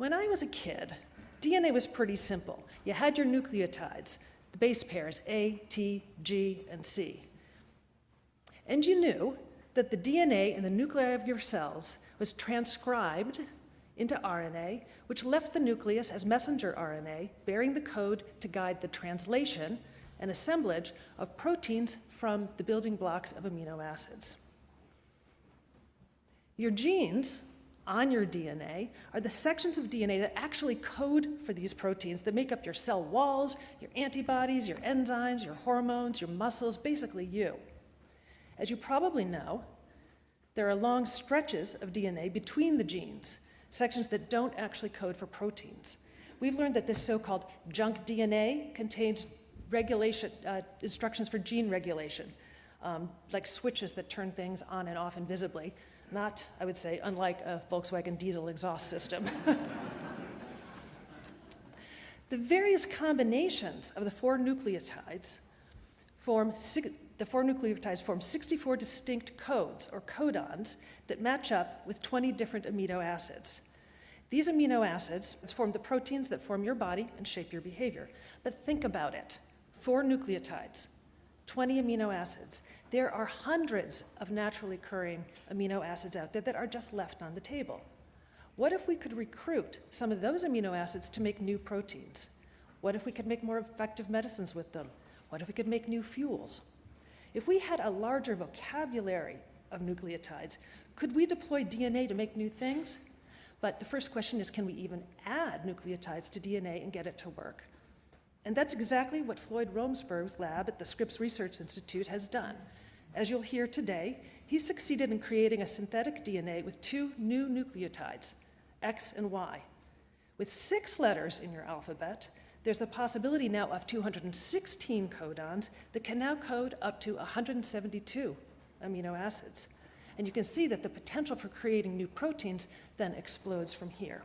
When I was a kid, DNA was pretty simple. You had your nucleotides, the base pairs A, T, G, and C. And you knew that the DNA in the nuclei of your cells was transcribed into RNA, which left the nucleus as messenger RNA, bearing the code to guide the translation and assemblage of proteins from the building blocks of amino acids. Your genes on your DNA are the sections of DNA that actually code for these proteins that make up your cell walls, your antibodies, your enzymes, your hormones, your muscles, basically you. As you probably know, there are long stretches of DNA between the genes, sections that don't actually code for proteins. We've learned that this so-called junk DNA contains instructions for gene regulation, like switches that turn things on and off invisibly. Not, I would say, unlike a Volkswagen diesel exhaust system. The various combinations of the four nucleotides form 64 distinct codes, or codons, that match up with 20 different amino acids. These amino acids form the proteins that form your body and shape your behavior. But think about it. 4 nucleotides, 20 amino acids. There are hundreds of naturally occurring amino acids out there that are just left on the table. What if we could recruit some of those amino acids to make new proteins? What if we could make more effective medicines with them? What if we could make new fuels? If we had a larger vocabulary of nucleotides, could we deploy DNA to make new things? But the first question is, can we even add nucleotides to DNA and get it to work? And that's exactly what Floyd Romsberg's lab at the Scripps Research Institute has done. As you'll hear today, he succeeded in creating a synthetic DNA with 2 new nucleotides, X and Y. With 6 letters in your alphabet, there's the possibility now of 216 codons that can now code up to 172 amino acids. And you can see that the potential for creating new proteins then explodes from here.